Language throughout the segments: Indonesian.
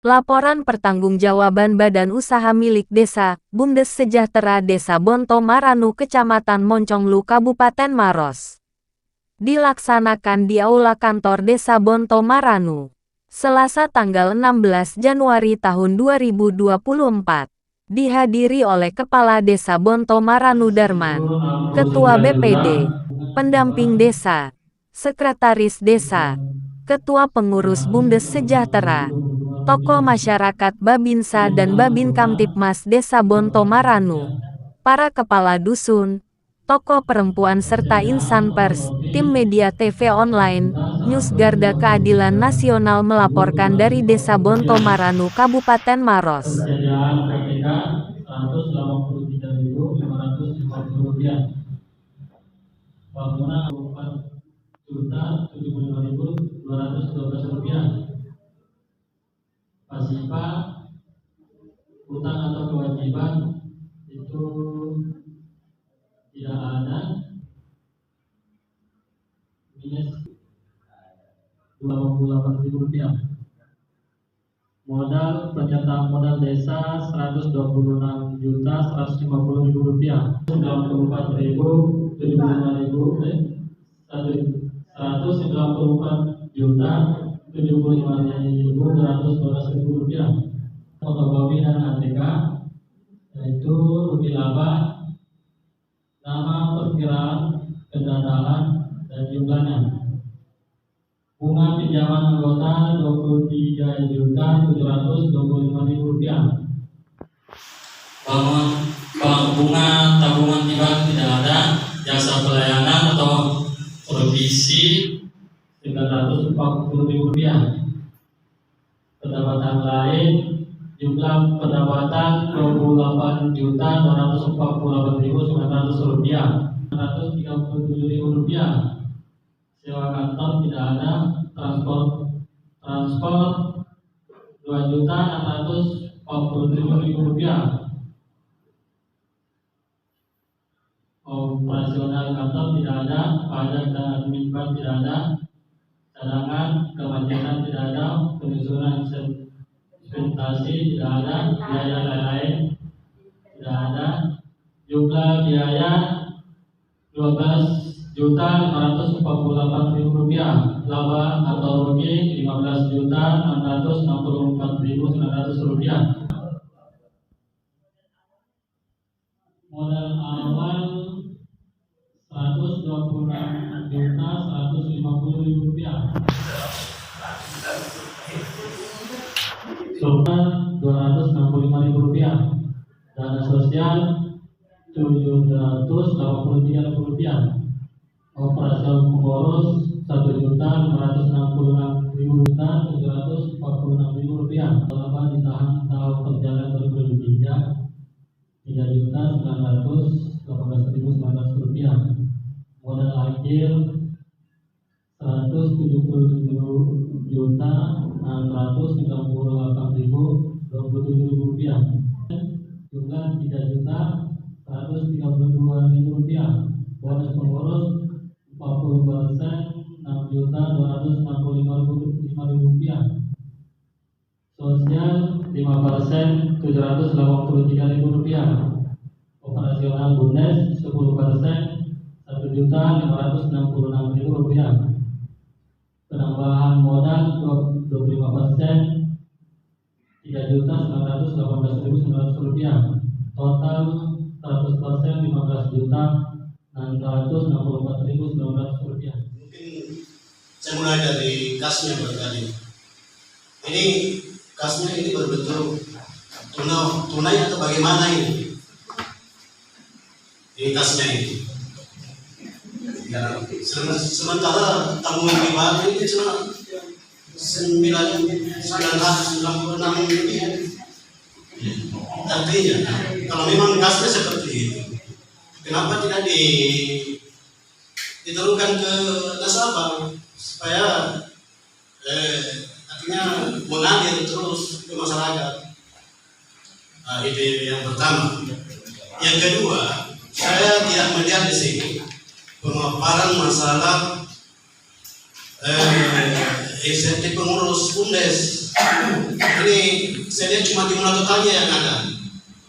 Laporan Pertanggungjawaban Badan Usaha Milik Desa, Bumdes Sejahtera Desa Bonto Maranu Kecamatan Monconglu Kabupaten Maros. Dilaksanakan di Aula Kantor Desa Bonto Maranu, Selasa tanggal 16 Januari tahun 2024. Dihadiri oleh Kepala Desa Bonto Maranu Darman, Ketua BPD, Pendamping Desa, Sekretaris Desa, Ketua Pengurus Bumdes Sejahtera, tokoh masyarakat Babinsa dan Babin Kamtipmas Desa Bonto Maranu, para kepala dusun, tokoh perempuan serta insan pers, tim media TV online, News Garda Keadilan Nasional melaporkan dari Desa Bonto Maranu, Kabupaten Maros. Persediaan PPK Rp183.550. Bangunan Rp4.075.212. Pasifa utang atau kewajiban itu tidak ada, minus Rp28.000. Modal penyertaan modal desa Rp126.150.000. Rp194.212.212. Fotokopi dan ATK, yaitu rugi laba, nama perkiraan kendaraan dan jumlahnya. Bunga pinjaman anggota Rp23.725.000. Bunga tabungan tiba tidak ada. Jasa pelayanan atau provisi Rp940.000. Pendapatan lain, jumlah pendapatan Rp28.248.900. Rp137.000. Sewa kantor tidak ada. Transport Rp2.640.000. Operasional kantor tidak ada. Pajak dan admin bank tidak ada. Cadangan kemacetan tidak ada. Penyusunan investasi tidak ada. Biaya lain tidak ada. Jumlah biaya Rp12.548.000. Laba atau rugi Rp15.664.900. Modal awal Rp126.150.000. Summa Rp265.000. Dana sosial Rp783.000. Operasional pengurus Rp1.666.746.000. Laba ditahan tahun perjalanan 2023 Rp3.918.900. Modal akhir Rp170.698.027. Jumlah Rp3.132.000. Bonus pengurus 40% Rp6.265.000. Sosial 5% Rp783.000. Operasional Bumdes 10% Rp1.566.000. Penambahan modal 25% Rp3.918.900. Total 100% Rp15.664.900. Mungkin saya mulai dari kasnya barangkali. Ini kasnya ini berbentuk tunai atau bagaimana ini? Ini kasnya ini. Ya, sementara tanggungan pribadi ini cuma 996 ini ya. Artinya, kalau memang kasnya seperti itu, kenapa tidak diturunkan ke nasabah supaya artinya mengalir terus ke masyarakat. Nah, ide yang pertama. Yang kedua, saya tidak melihat di sini pemaparan masalah insentif pengurus Bumdes. Ini saya lihat cuma jumlah totalnya yang ada.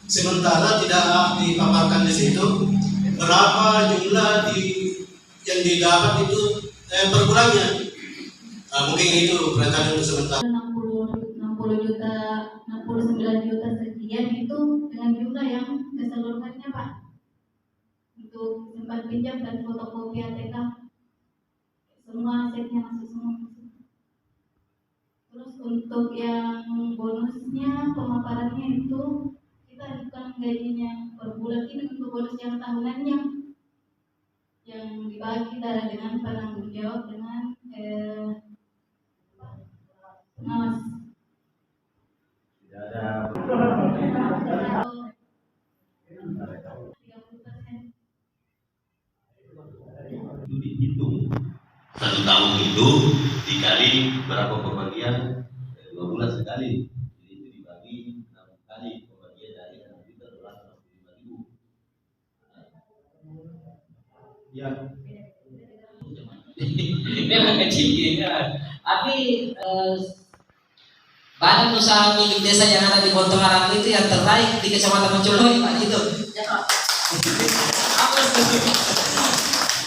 Sementara tidak dipaparkan di situ berapa jumlah yang didapat itu per bulannya. Mungkin itu perhatian untuk sementara. 69 juta sekian itu dengan jumlah yang keseluruhannya Pak. Untuk simpan pinjam dan fotokopi ATK. Semua asetnya masuk semua. Terus untuk yang bonusnya pemaparannya itu kita bukan gajinya per bulan, ini untuk bonus yang tahunannya yang dibagi dengan penanggung jawab dengan pengawas. Tidak ada. 30%. Itu dihitung 1 tahun itu dikali berapa pembagian 2 bulan sekali, jadi itu dibagi 6 kali pembagian dari 6 juta dolar 65.000. Ya. Memang kecil kan. Tapi badan usaha milik desa yang ada di Bontong Arang itu yang terbaik di Kecamatan Mencoloi Pak gitu.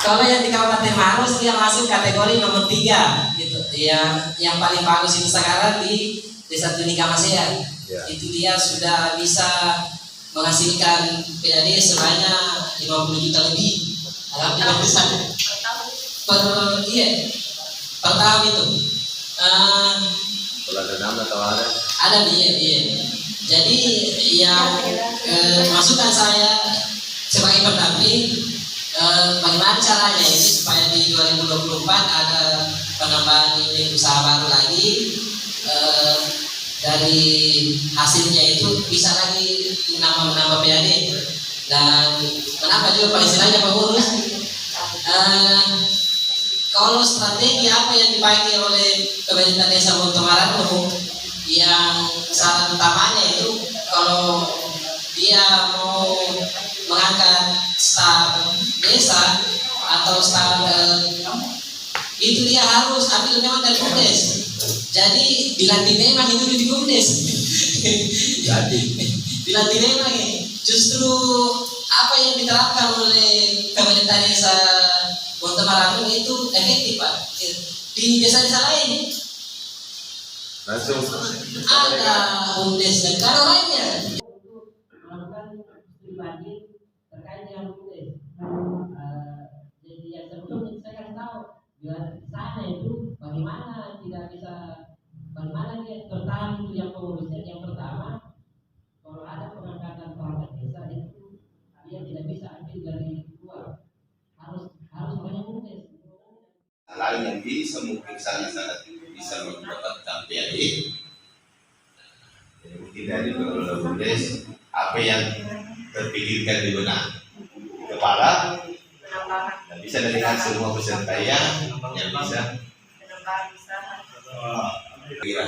Kalau yang di Kabupaten Maros dia masuk kategori nomor 3 gitu. Yang paling bagus itu sekarang di Desa Tunika Masean. Itu dia sudah bisa menghasilkan PAD sebanyak 50 juta lebih. Alhamdulillah besar. Per tahun itu. Kalau ada nama atau ada? Ada iya. Jadi yang masukan saya sebagai pendamping, bagaimana caranya ini supaya di 2024 ada penambahan unit usaha baru lagi, dari hasilnya itu bisa lagi menambah PAD. Dan kenapa juga Pak istilahnya pengurus, kalau strategi apa yang dipakai oleh pemerintah desa Bontong Arang yang syarat utamanya itu kalau dia mau mengangkat staf desa atau staf itu dia harus ambil memang dari BUMDes. Jadi dilatih memang itu di BUMDes. Jadi Dilatih memang justru apa yang diterapkan oleh pemerintah desa Bontong Arang itu efektif Pak. Di desa-desa lain langsung ada BUMDes dan kalau lainnya melakukan pribadi terkait dengan BUMDes. Jadi yang sebelumnya saya kasih tahu di sana itu bagaimana dia bertahan itu yang pengurusnya. Yang pertama, kalau ada pengangkatan perangkat desa itu dia tidak bisa ambil dari luar, harus banyak BUMDes. lain yang bisa mungkin sangat bisa mendapatkan PAD. Jadi mungkin dari BUMDes apa yang terpikirkan di benak kepala dan bisa dengan semua peserta yang bisa kira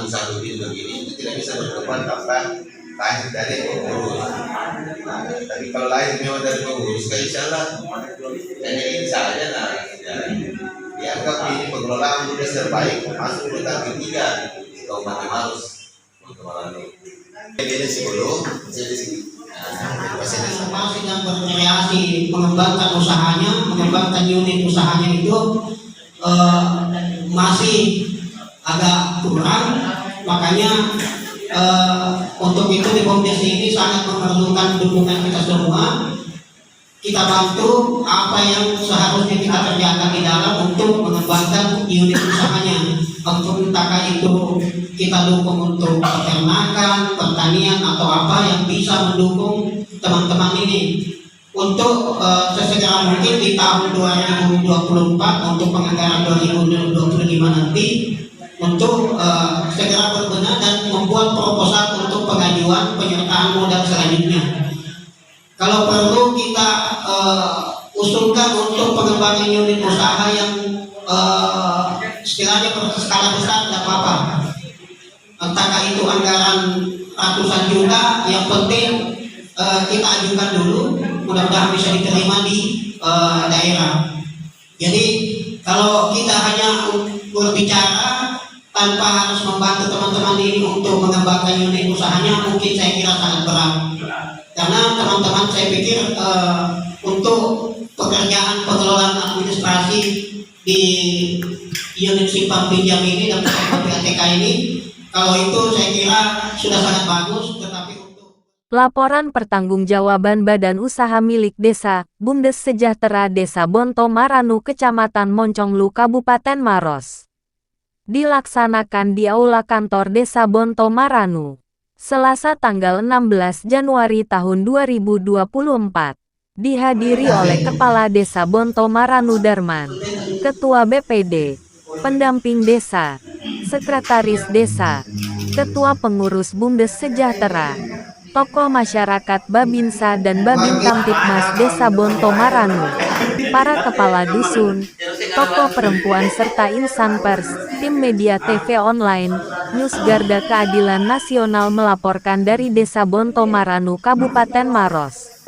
satu begini itu tidak bisa berkembang tanpa lahir dari pengurus. Tapi kalau lahir memang dari pengurus kan insyaallah hanya ini saja dianggap ini pengelolaan BUMDes terbaik masuk urutan ketiga di Kabupaten Maros. Ini sebelum jadi masing yang berkreasi mengembangkan usahanya, mengembangkan unit usahanya itu masih agak kurang, makanya untuk itu di BUMDes ini sangat memerlukan dukungan kita semua. Kita bantu apa yang seharusnya kita kerjakan di dalam untuk mengembangkan unit usahanya. Untuk entah itu kita dukung untuk peternakan, pertanian atau apa yang bisa mendukung teman-teman ini untuk sesegera mungkin di tahun 2024 untuk penganggaran 2025 nanti untuk segera berbenah dan membuat proposal untuk pengajuan penyertaan modal selanjutnya. Kalau perlu kita usulkan untuk pengembangan unit usaha yang sekiranya berskala besar tidak apa-apa. Entahkah itu anggaran ratusan juta, yang penting kita ajukan dulu, mudah-mudahan bisa diterima di daerah. Jadi kalau kita hanya berbicara tanpa harus membantu teman-teman ini untuk mengembangkan unit usahanya mungkin saya kira sangat berat. Karena teman-teman saya pikir untuk pekerjaan pengelolaan administrasi di unit simpan pinjam ini dan PPATK ini, kalau itu saya kira sudah sangat bagus, tetapi untuk Laporan Pertanggungjawaban Badan Usaha Milik Desa, Bumdes Sejahtera Desa Bonto Maranu Kecamatan Monconglu Kabupaten Maros. Dilaksanakan di Aula Kantor Desa Bonto Maranu, Selasa tanggal 16 Januari tahun 2024. Dihadiri oleh Kepala Desa Bonto Maranu Darman, Ketua BPD, Pendamping Desa, Sekretaris Desa, Ketua Pengurus Bumdes Sejahtera, tokoh masyarakat Babinsa dan Babin Kamtipmas Desa Bonto Maranu, para kepala dusun, tokoh perempuan serta insan pers, tim media TV online, News Garda Keadilan Nasional melaporkan dari Desa Bonto Maranu Kabupaten Maros.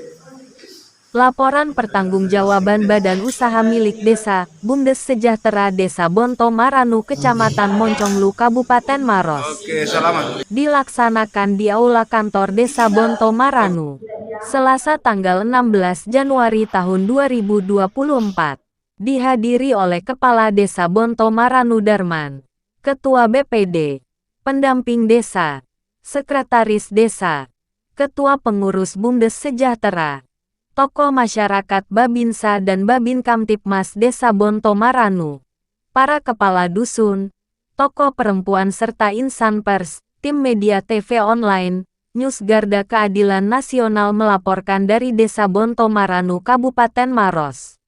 Laporan Pertanggungjawaban Badan Usaha Milik Desa, Bumdes Sejahtera Desa Bonto Maranu Kecamatan Monconglu Kabupaten Maros. Oke, selamat. Dilaksanakan di Aula Kantor Desa Bonto Maranu, Selasa tanggal 16 Januari tahun 2024. Dihadiri oleh Kepala Desa Bonto Maranu Darman, Ketua BPD, Pendamping Desa, Sekretaris Desa, Ketua Pengurus Bumdes Sejahtera, tokoh masyarakat Babinsa dan Babin Kamtipmas Desa Bonto Maranu, para kepala dusun, tokoh perempuan serta insan pers, tim media TV online, News Garda Keadilan Nasional melaporkan dari Desa Bonto Maranu Kabupaten Maros.